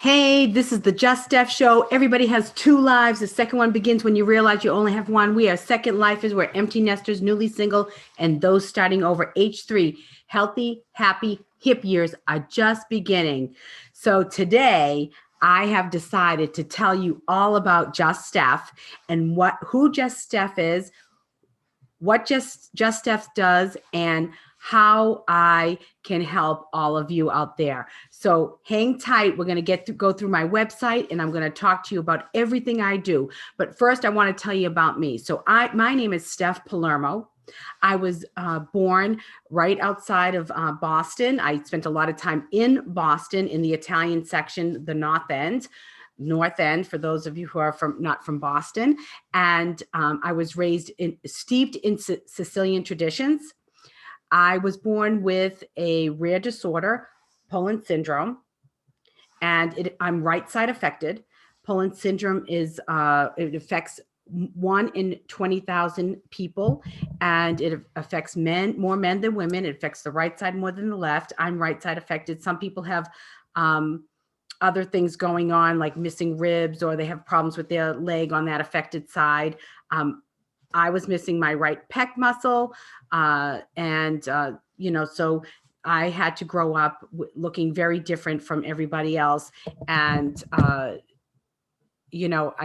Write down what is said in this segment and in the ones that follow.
Hey, this is the Just Steph show. Everybody has two lives. The second one begins when you realize you only have one. We are second lifers. We're empty nesters, newly single, and those starting over age 3. Healthy, happy, hip years are just beginning. So today, I have decided to tell you all about Just Steph and who Just Steph is, what Just Steph does, and how I can help all of you out there. So hang tight. We're going to go through my website, and I'm going to talk to you about everything I do. But first, I want to tell you about me. So my name is Steph Palermo. I was born right outside of Boston. I spent a lot of time in Boston in the Italian section, the North End for those of you who are not from Boston. And I was steeped in Sicilian traditions. I was born with a rare disorder, Poland syndrome, and I'm right side affected. Poland syndrome it affects 1 in 20,000 people, and it affects more men than women. It affects the right side more than the left. I'm right side affected. Some people have other things going on, like missing ribs, or they have problems with their leg on that affected side. I was missing my right pec muscle, so I had to grow up looking very different from everybody else. And, I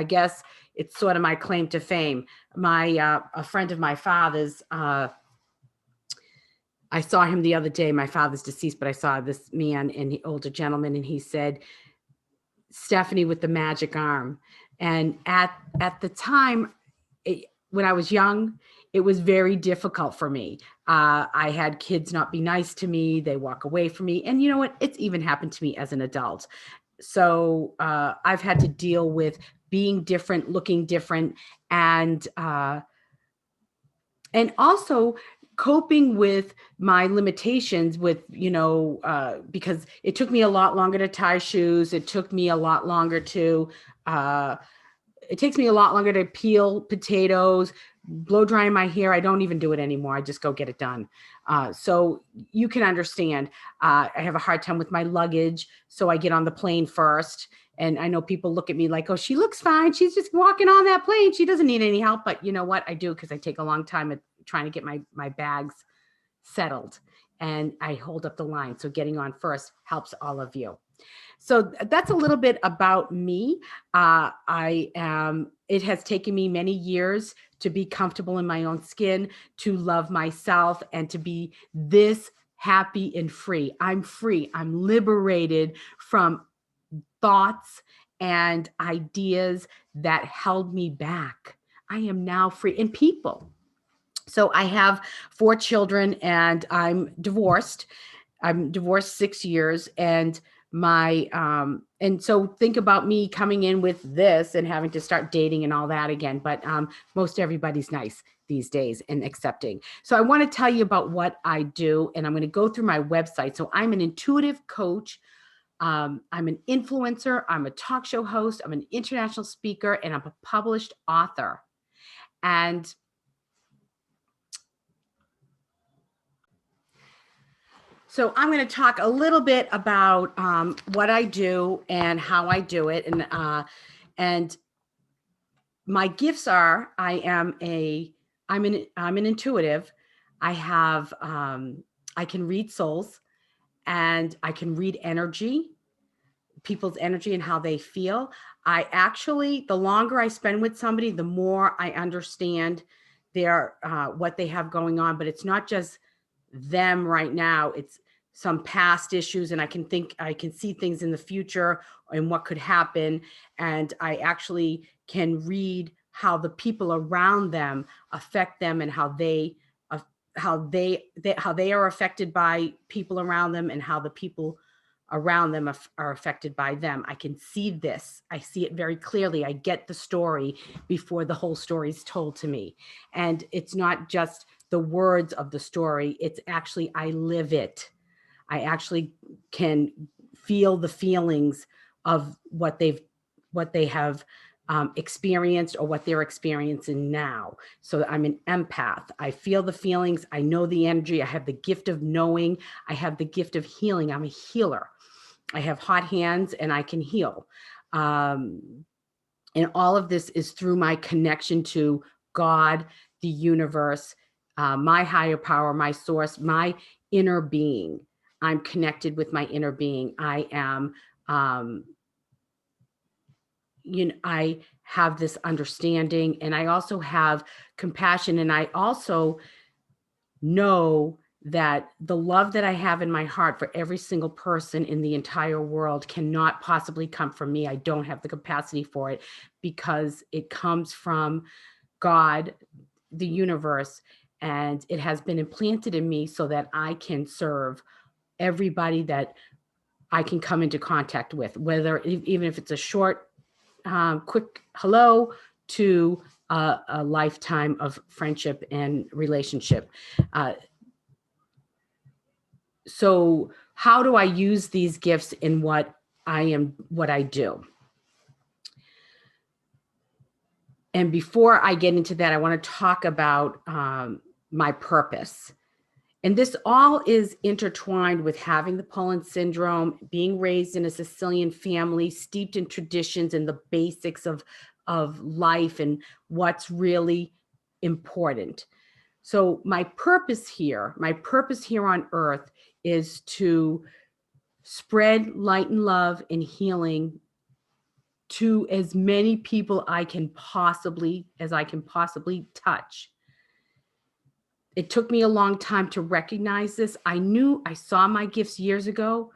guess it's sort of my claim to fame. A friend of my father's, I saw him the other day. My father's deceased, but I saw this man, older gentleman, and he said, Stephanie with the magic arm. And at the time, when I was young, it was very difficult for me. I had kids not be nice to me. They walk away from me. And you know what? It's even happened to me as an adult. So I've had to deal with being different, looking different, and also coping with my limitations because it took me a lot longer to tie shoes. It takes me a lot longer to peel potatoes, blow dry my hair. I don't even do it anymore. I just go get it done. So you can understand, I have a hard time with my luggage. So I get on the plane first. And I know people look at me like, oh, she looks fine. She's just walking on that plane. She doesn't need any help. But you know what? I do, because I take a long time at trying to get my bags settled. And I hold up the line. So getting on first helps all of you. So that's a little bit about me. It has taken me many years to be comfortable in my own skin, to love myself, and to be this happy and free. I'm free. I'm liberated from thoughts and ideas that held me back. I am now free. And people. So I have 4 children, and I'm divorced. I'm divorced 6 years, and and so think about me coming in with this and having to start dating and all that again. But most everybody's nice these days and accepting. So I want to tell you about what I do, and I'm going to go through my website. So I'm an intuitive coach. I'm an influencer. I'm a talk show host. I'm an international speaker, and I'm a published author. And so I'm going to talk a little bit about what I do and how I do it. And my gifts are, I'm an intuitive. I can read souls, and I can read people's energy and how they feel. The longer I spend with somebody, the more I understand what they have going on. But it's not just them right now, it's some past issues, and I can see things in the future and what could happen. And I actually can read how the people around them affect them, and how they are affected by people around them, and how the people around them are affected by them. I can see this. I see it very clearly. I get the story before the whole story is told to me. And it's not just the words of the story. It's actually, I live it. I actually can feel the feelings of what they have experienced, or what they're experiencing now. So I'm an empath. I feel the feelings. I know the energy. I have the gift of knowing. I have the gift of healing. I'm a healer. I have hot hands and I can heal. And all of this is through my connection to God, the universe, my higher power, my source, my inner being. I'm connected with my inner being. I am, um, I have this understanding, and I also have compassion. And I also know that the love that I have in my heart for every single person in the entire world cannot possibly come from me. I don't have the capacity for it, because it comes from God, the universe, and it has been implanted in me so that I can serve everybody that I can come into contact with, whether even if it's a short, quick hello to a lifetime of friendship and relationship. So how do I use these gifts in what I do? And before I get into that, I want to talk about my purpose. And this all is intertwined with having the Poland syndrome, being raised in a Sicilian family, steeped in traditions and the basics of life and what's really important. So my purpose here on earth is to spread light and love and healing to as many people as I can possibly touch. It took me a long time to recognize this. I saw my gifts years ago,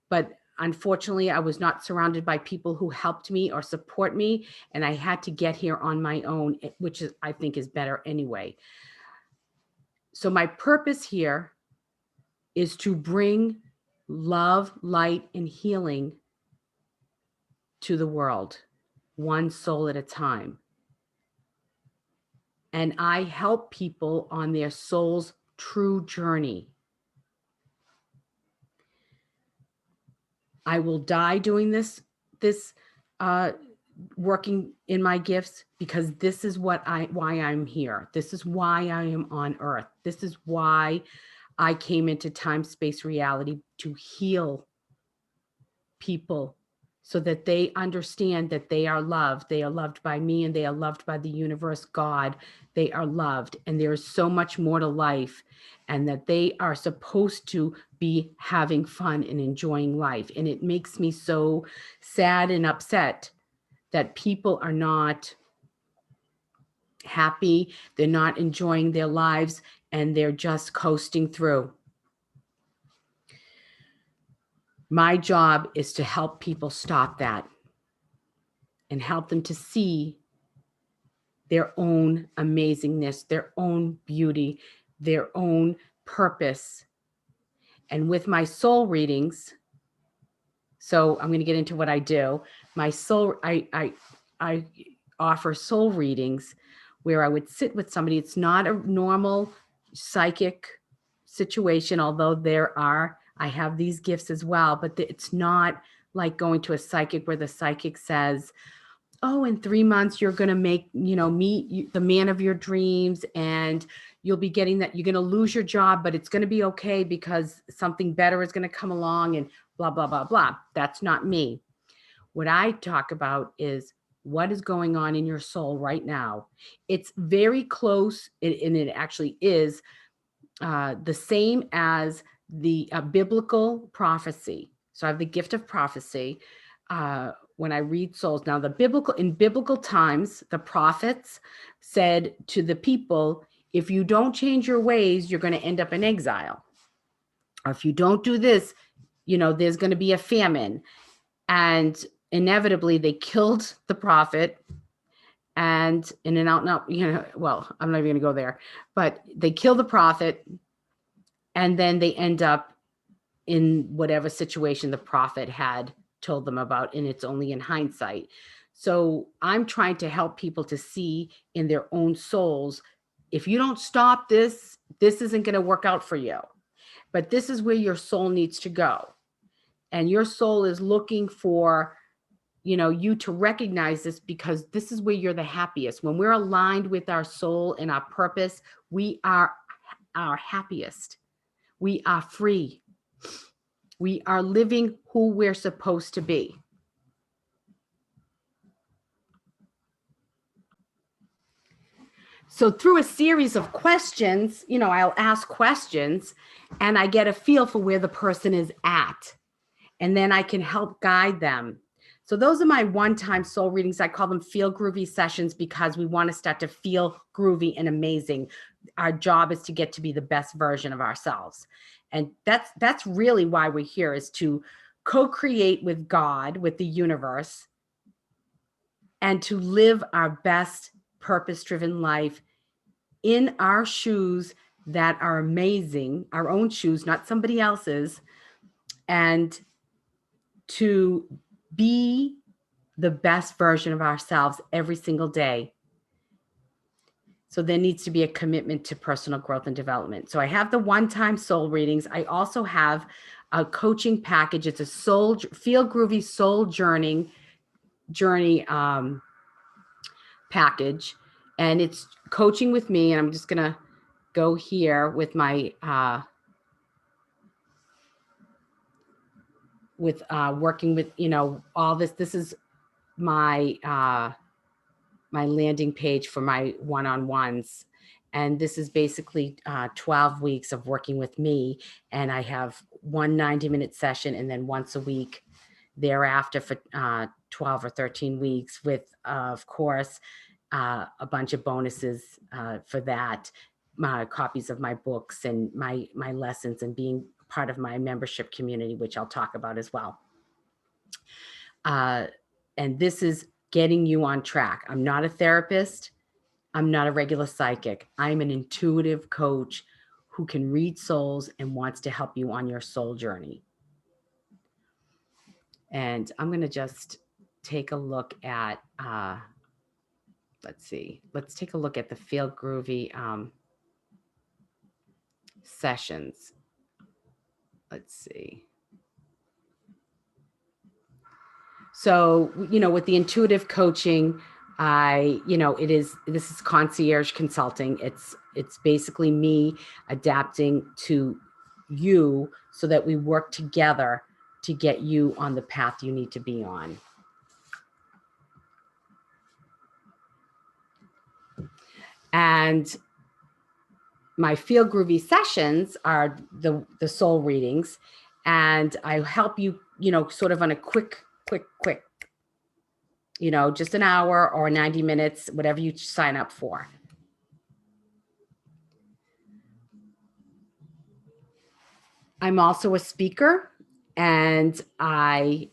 but unfortunately, I was not surrounded by people who helped me or support me, and I had to get here on my own, which I think is better anyway. So my purpose here is to bring love, light, and healing to the world, one soul at a time. And I help people on their soul's true journey. I will die doing this working in my gifts, because this is why I'm here. This is why I am on earth. This is why I came into time, space, reality, to heal people so that they understand that they are loved. They are loved by me, and they are loved by the universe, God. They are loved, and there is so much more to life, and that they are supposed to be having fun and enjoying life. And it makes me so sad and upset that people are not happy, they're not enjoying their lives, and they're just coasting through. My job is to help people stop that and help them to see their own amazingness, their own beauty, their own purpose. And with my soul readings, so I'm going to get into what I do. My soul, I offer soul readings where I would sit with somebody. It's not a normal psychic situation, although I have these gifts as well, but it's not like going to a psychic where the psychic says, oh, in 3 months, you're going to meet the man of your dreams, and you'll be getting that. You're going to lose your job, but it's going to be okay because something better is going to come along, and blah, blah, blah, blah. That's not me. What I talk about is what is going on in your soul right now. It's very close, and it actually is the same as the biblical prophecy. So I have the gift of prophecy when I read souls. Now, in biblical times, the prophets said to the people, if you don't change your ways, you're going to end up in exile. Or if you don't do this, there's going to be a famine. And inevitably, they killed the prophet. And in an out and out, well, I'm not even going to go there, but they kill the prophet, and then they end up in whatever situation the prophet had told them about, and it's only in hindsight. So I'm trying to help people to see in their own souls, if you don't stop this isn't going to work out for you. But this is where your soul needs to go. And your soul is looking for you to recognize this, because this is where you're the happiest. When we're aligned with our soul and our purpose, we are our happiest. We are free. We are living who we're supposed to be. So through a series of questions, I'll ask questions and I get a feel for where the person is at. And then I can help guide them. So those are my one-time soul readings. I call them feel groovy sessions because we want to start to feel groovy and amazing. Our job is to get to be the best version of ourselves. And that's really why we're here, is to co-create with God, with the universe, and to live our best purpose-driven life in our shoes that are amazing, our own shoes, not somebody else's, and to be the best version of ourselves every single day. So there needs to be a commitment to personal growth and development. So I have the one-time soul readings. I also have a coaching package. It's a feel groovy soul journey package, and it's coaching with me. And I'm just gonna go here with my working with all this. This is my my landing page for my one-on-ones. And this is basically 12 weeks of working with me. And I have one 90-minute session and then once a week thereafter for 12 or 13 weeks with, of course, a bunch of bonuses for that, copies of my books and my lessons, and being part of my membership community, which I'll talk about as well. And this is getting you on track. I'm not a therapist. I'm not a regular psychic. I'm an intuitive coach who can read souls and wants to help you on your soul journey. And I'm going to just take a look at, let's see, let's take a look at the Feel Groovy sessions. Let's see. So, with the intuitive coaching, this is concierge consulting. It's basically me adapting to you so that we work together to get you on the path you need to be on. And my Feel Groovy sessions are the soul readings, and I help you, sort of on a quick, just an hour or 90 minutes, whatever you sign up for. I'm also a speaker, and I'm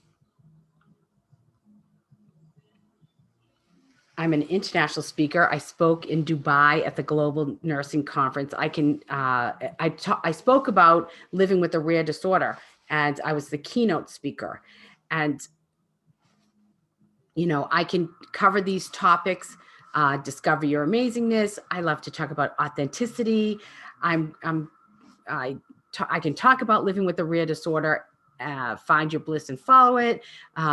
an international speaker. I spoke in Dubai at the Global Nursing Conference. I spoke about living with a rare disorder, and I was the keynote speaker. And I can cover these topics, discover your amazingness. I love to talk about authenticity. I can talk about living with a rare disorder, find your bliss and follow it,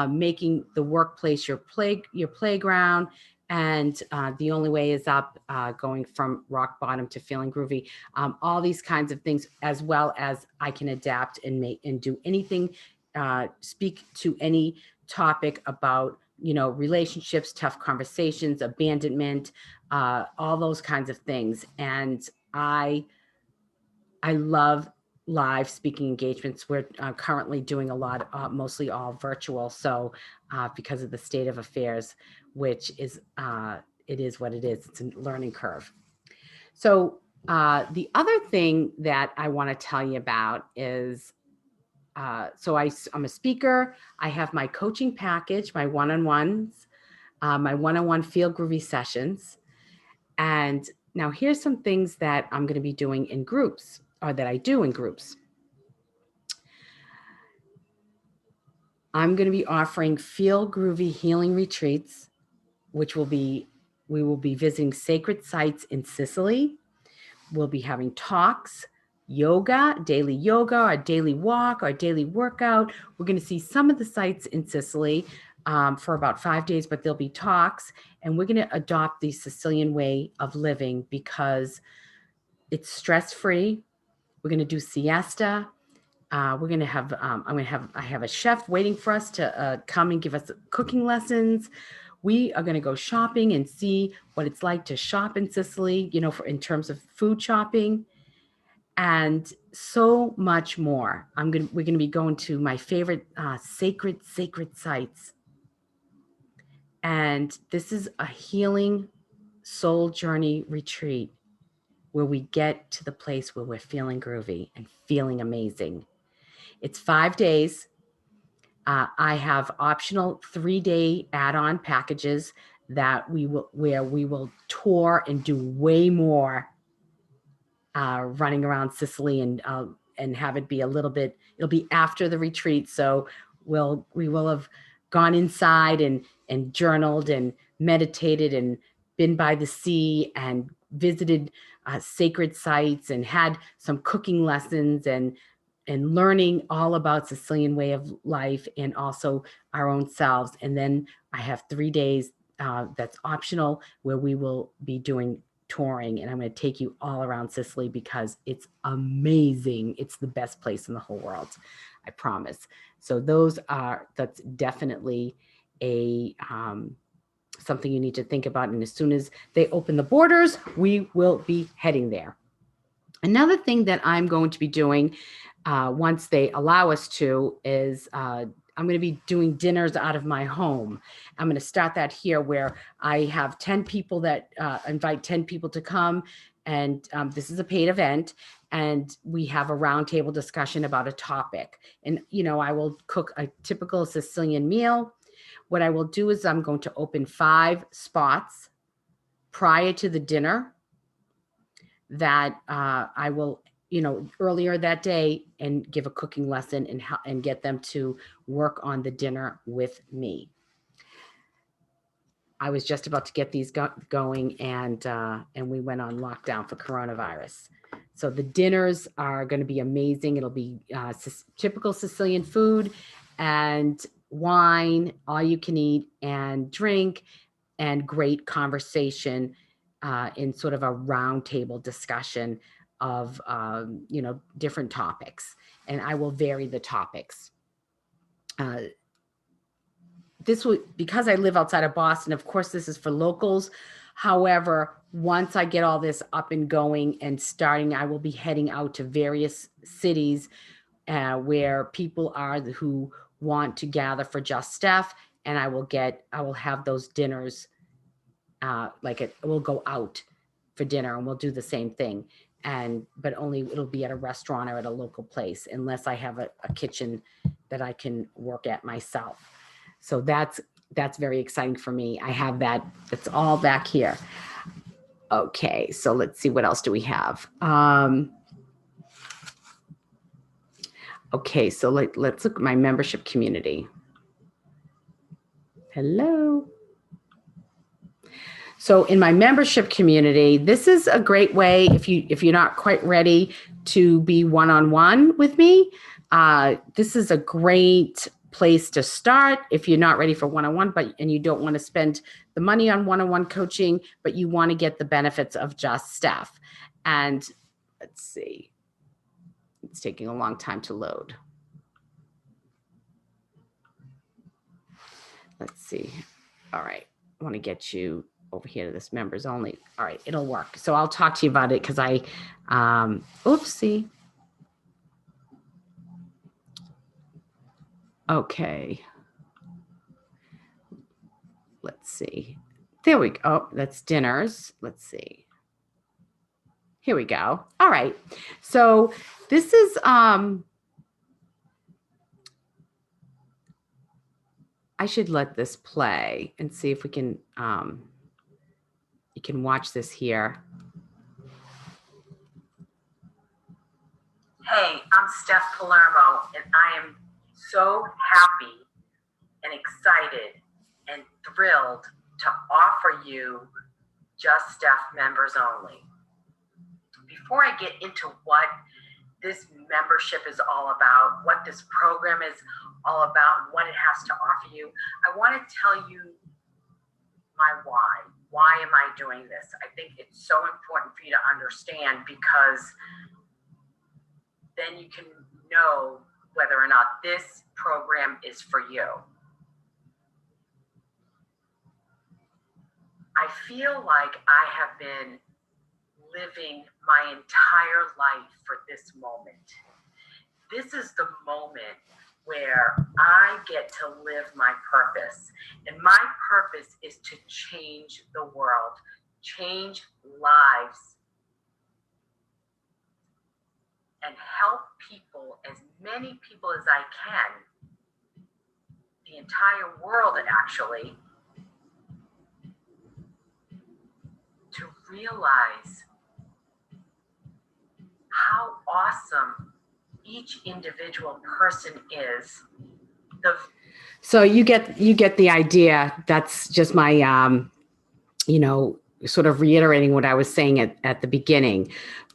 making the workplace your playground, and the only way is up, going from rock bottom to feeling groovy. All these kinds of things, as well as I can adapt and do anything, speak to any topic about relationships, tough conversations, abandonment, all those kinds of things. And I love live speaking engagements. We're currently doing a lot, mostly all virtual. So because of the state of affairs, which is, it is what it is. It's a learning curve. So the other thing that I want to tell you about is, so I'm a speaker. I have my coaching package, my one-on-ones, my one-on-one Feel Groovy sessions. And now here's some things that I'm going to be doing in groups, or that I do in groups. I'm going to be offering Feel Groovy healing retreats, we will be visiting sacred sites in Sicily. We'll be having talks, yoga, daily yoga, our daily walk, our daily workout. We're going to see some of the sites in Sicily for about 5 days, but there'll be talks, and we're going to adopt the Sicilian way of living because it's stress-free. We're going to do siesta. we're going to have, I have a chef waiting for us to come and give us cooking lessons. We are going to go shopping and see what it's like to shop in Sicily, you know, in terms of food shopping and so much more. We're going to be going to my favorite sacred sites. And this is a healing soul journey retreat where we get to the place where we're feeling groovy and feeling amazing. It's 5 days. I have optional 3-day add-on packages that we will tour and do way more running around Sicily and have it be a little bit. It'll be after the retreat, so we will have gone inside and journaled and meditated and been by the sea and visited sacred sites and had some cooking lessons and learning all about Sicilian way of life and also our own selves. And then I have 3 days that's optional where we will be doing touring, and I'm going to take you all around Sicily because it's amazing. It's the best place in the whole world, I promise. So that's definitely a something you need to think about. And as soon as they open the borders, we will be heading there. Another thing that I'm going to be doing once they allow us to is I'm going to be doing dinners out of my home. I'm going to start that here where I have 10 people that invite 10 people to come. And this is a paid event. And we have a roundtable discussion about a topic. And, you know, I will cook a typical Sicilian meal. What I will do is I'm going to open 5 spots prior to the dinner that I will, you know, earlier that day and give a cooking lesson and get them to work on the dinner with me. I was just about to get these going and we went on lockdown for coronavirus. So the dinners are going to be amazing. It'll be typical Sicilian food and wine, all you can eat and drink, and great conversation in sort of a roundtable discussion of, you know, different topics. And I will vary the topics. This will, because I live outside of Boston, of course, this is for locals. However, once I get all this up and going and starting, I will be heading out to various cities where people are who want to gather for Just Steph. And I will have those dinners we'll go out for dinner and we'll do the same thing. But only it'll be at a restaurant or at a local place, unless I have a kitchen that I can work at myself. So that's very exciting for me. I have that. It's all back here. Okay, so let's see, what else do we have? Okay, so let's look at my membership community. Hello. So in my membership community, this is a great way if you're not quite ready to be one-on-one with me. This is a great place to start if you're not ready for one-on-one, and you don't want to spend the money on one-on-one coaching, but you want to get the benefits of Just Steph. And let's see, it's taking a long time to load. Let's see. All right, I want to get you over here to this members only. All right, it'll work. So I'll talk to you about it because oopsie. Okay. Let's see. There we go. Oh, that's dinners. Let's see. Here we go. All right. So this is, I should let this play and see if we can, you can watch this here. Hey, I'm Steph Palermo, and I am so happy and excited and thrilled to offer you Just Steph members only. Before I get into what this membership is all about, what this program is all about, what it has to offer you, I want to tell you my why. Why am I doing this? I think it's so important for you to understand, because then you can know whether or not this program is for you. I feel like I have been living my entire life for this moment. This is the moment where I get to live my purpose. And my purpose is to change the world, change lives, and help people, as many people as I can, the entire world actually, to realize how awesome each individual person is. So you get the idea. That's just my sort of reiterating what I was saying at the beginning.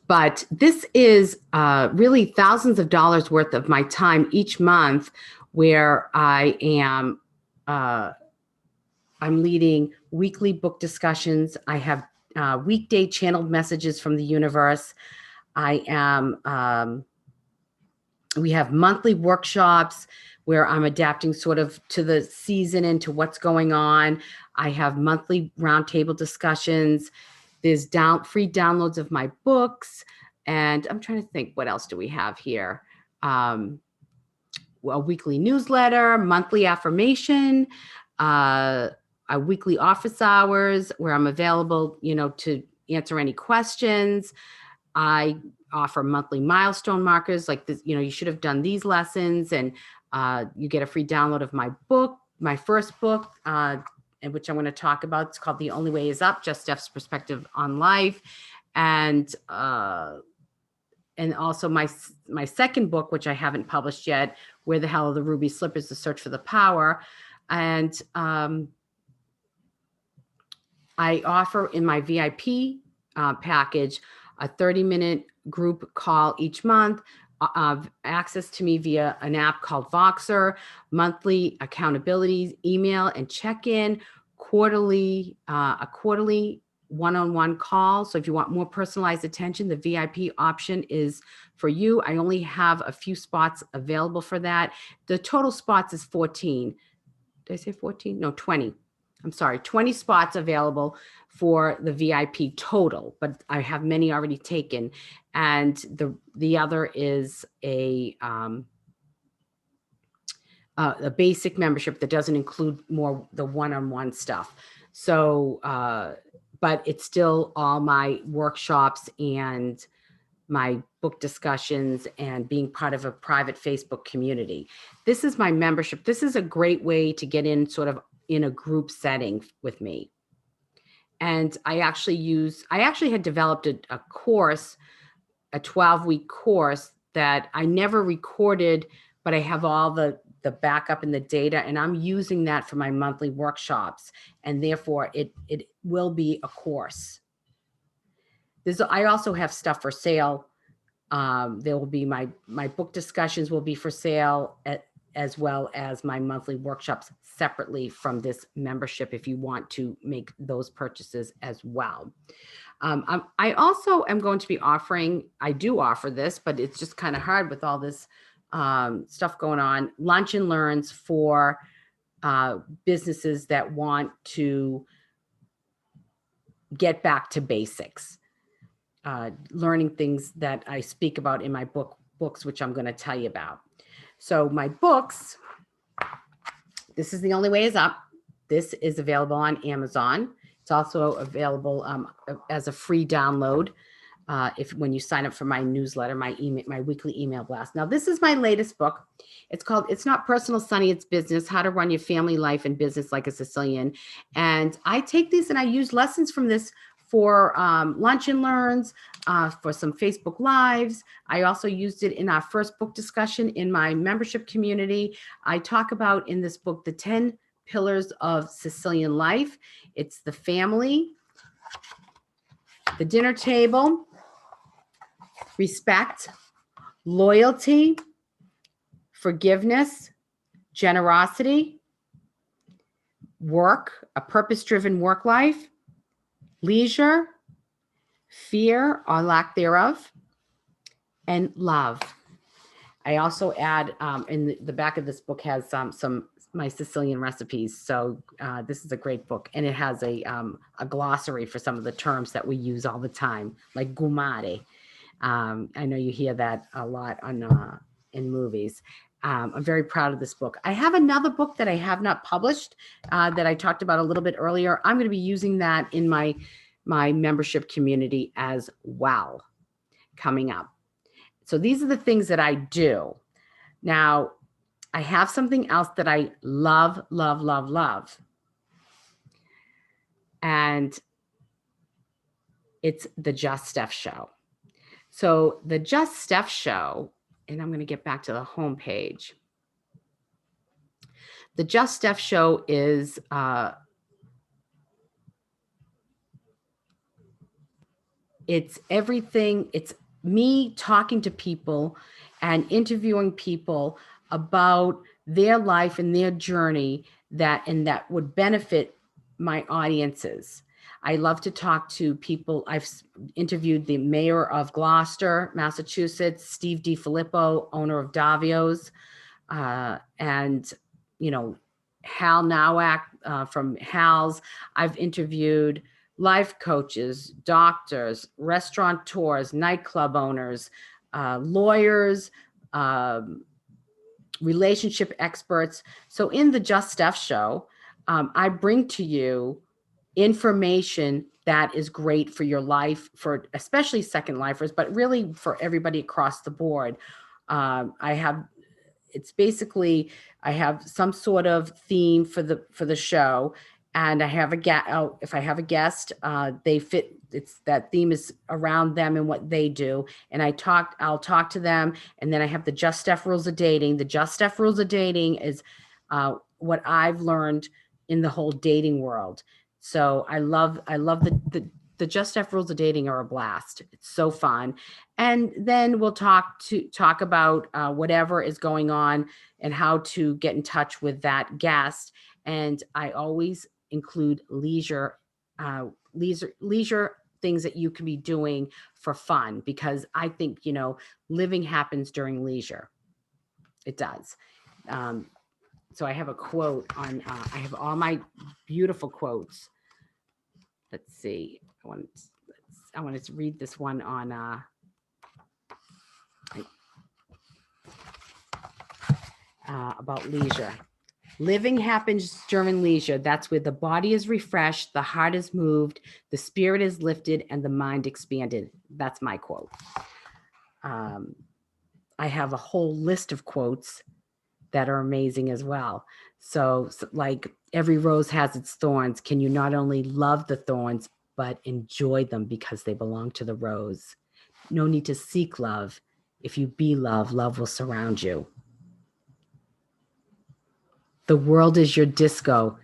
But this is really thousands of dollars worth of my time each month, where I am I'm leading weekly book discussions. I have weekday channeled messages from the universe. I am we have monthly workshops where I'm adapting sort of to the season and to what's going on. I have monthly roundtable discussions. There's free downloads of my books. And I'm trying to think, what else do we have here? A weekly newsletter, monthly affirmation, a weekly office hours where I'm available, to answer any questions. I offer monthly milestone markers like this, you should have done these lessons, and you get a free download of my book, my first book, and which I'm going to talk about. It's called The Only Way Is Up, Just Steph's Perspective on Life. And also my second book, which I haven't published yet, Where the Hell Are the Ruby Slippers? The Search for the Power. And I offer in my VIP package a 30-minute group call each month, access to me via an app called Voxer, monthly accountability, email and check-in, a quarterly one-on-one call. So if you want more personalized attention, the VIP option is for you. I only have a few spots available for that. The total spots is 14. Did I say 14? No, 20. I'm sorry, 20 spots available for the VIP total, but I have many already taken. And the other is a basic membership that doesn't include the one-on-one stuff. So, but it's still all my workshops and my book discussions and being part of a private Facebook community. This is my membership. This is a great way to get in sort of in a group setting with me. And I actually had developed a course, a 12-week course that I never recorded, but I have all the backup and the data, and I'm using that for my monthly workshops. And therefore it will be a course. I also have stuff for sale. There will be my book discussions will be for sale, as well as my monthly workshops separately from this membership if you want to make those purchases as well. I also am going to be I do offer this, but it's just kind of hard with all this stuff going on, lunch and learns for businesses that want to get back to basics. Learning things that I speak about in my books, which I'm going to tell you about. So my books, this is The Only Way Is Up. This is available on Amazon. It's also available as a free download when you sign up for my newsletter, my weekly email blast. Now, this is my latest book. It's called It's Not Personal, Sonny, It's Business, How to Run Your Family Life and Business Like a Sicilian. And I take these and I use lessons from this for lunch and learns, for some Facebook Lives. I also used it in our first book discussion in my membership community. I talk about in this book the 10 pillars of Sicilian life. It's the family, the dinner table, respect, loyalty, forgiveness, generosity, work, a purpose-driven work life, leisure, fear or lack thereof, and love. I also add in the back of this book has some my Sicilian recipes. So this is a great book, and it has a glossary for some of the terms that we use all the time, like gumare. I know you hear that a lot on in movies. I'm very proud of this book. I have another book that I have not published that I talked about a little bit earlier. I'm going to be using that in my membership community as well coming up. So these are the things that I do. Now, I have something else that I love, love, love, love. And it's the Just Steph Show. So the Just Steph Show, and I'm going to get back to the homepage. The Just Steph Show is it's everything. It's me talking to people and interviewing people about their life and their journey that would benefit my audiences. I love to talk to people. I've interviewed the mayor of Gloucester, Massachusetts, Steve DiFilippo, owner of Davio's, and, you know, Hal Nowak from Hal's. I've interviewed life coaches, doctors, restaurateurs, nightclub owners, lawyers, relationship experts. So in the Just Steph Show, I bring to you information that is great for your life, for especially second lifers, but really for everybody across the board. It's basically, I have some sort of theme for the show, and I have if I have a guest, they fit. It's that theme is around them and what they do, and I'll talk to them, and then I have the Just Steph Rules of Dating. The Just Steph Rules of Dating is what I've learned in the whole dating world. So I love the Just Steph Rules of Dating are a blast. It's so fun. And then we'll talk about whatever is going on and how to get in touch with that guest. And I always include leisure things that you can be doing for fun, because I think, you know, living happens during leisure. It does. So I have a quote on, I have all my beautiful quotes. Let's see. I wanted to read this one on about leisure. Living happens during leisure. That's where the body is refreshed, the heart is moved, the spirit is lifted, and the mind expanded. That's my quote. I have a whole list of quotes that are amazing as well. So like, every rose has its thorns. Can you not only love the thorns, but enjoy them because they belong to the rose? No need to seek love. If you be love, love will surround you. The world is your disco.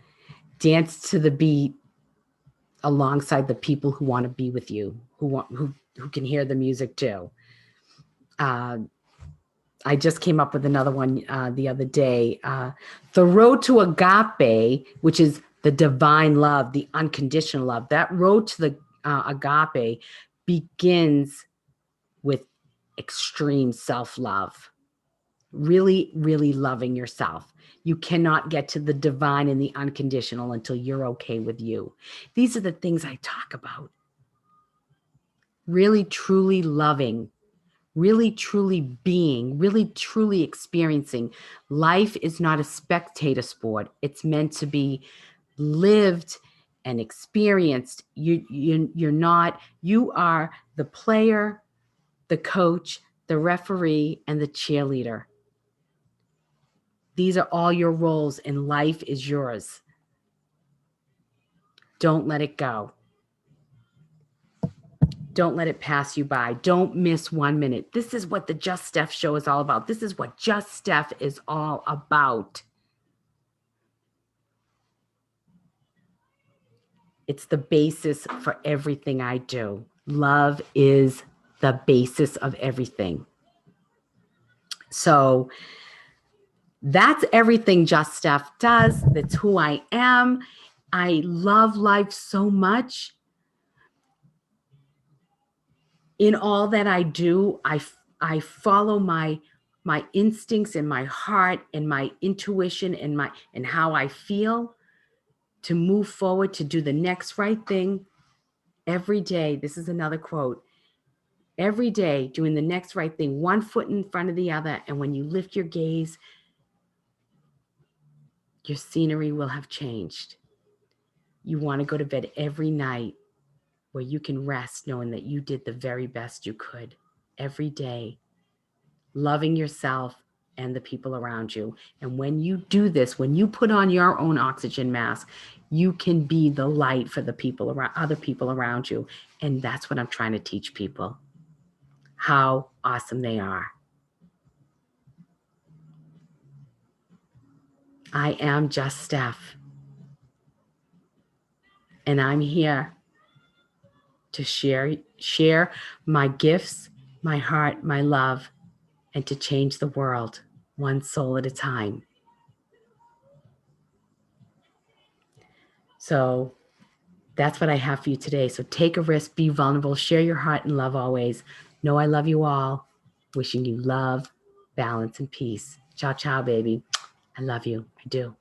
Dance to the beat alongside the people who want to be with you, who can hear the music too. I just came up with another one the other day. The road to agape, which is the divine love, the unconditional love, that road to the agape begins with extreme self-love. Really, really loving yourself. You cannot get to the divine and the unconditional until you're okay with you. These are the things I talk about. Really, truly loving, really, truly being, really, truly experiencing. Life is not a spectator sport. It's meant to be lived and experienced. You're not, you are the player, the coach, the referee, and the cheerleader. These are all your roles, and life is yours. Don't let it go. Don't let it pass you by. Don't miss 1 minute. This is what the Just Steph Show is all about. This is what Just Steph is all about. It's the basis for everything I do. Love is the basis of everything. So that's everything Just Steph does. That's who I am. I love life so much. In all that I do, I follow my my instincts and my heart and my intuition and how I feel to move forward, to do the next right thing every day. This is another quote. Every day doing the next right thing, one foot in front of the other. And when you lift your gaze, your scenery will have changed. You want to go to bed every night where you can rest knowing that you did the very best you could every day, loving yourself and the people around you. And when you do this, when you put on your own oxygen mask, you can be the light for the people around, other people around you. And that's what I'm trying to teach people, how awesome they are. I am just Steph. And I'm here to share my gifts, my heart, my love, and to change the world one soul at a time. So that's what I have for you today. So take a risk, be vulnerable, share your heart and love always. Know I love you all. Wishing you love, balance, and peace. Ciao, ciao, baby. I love you. I do.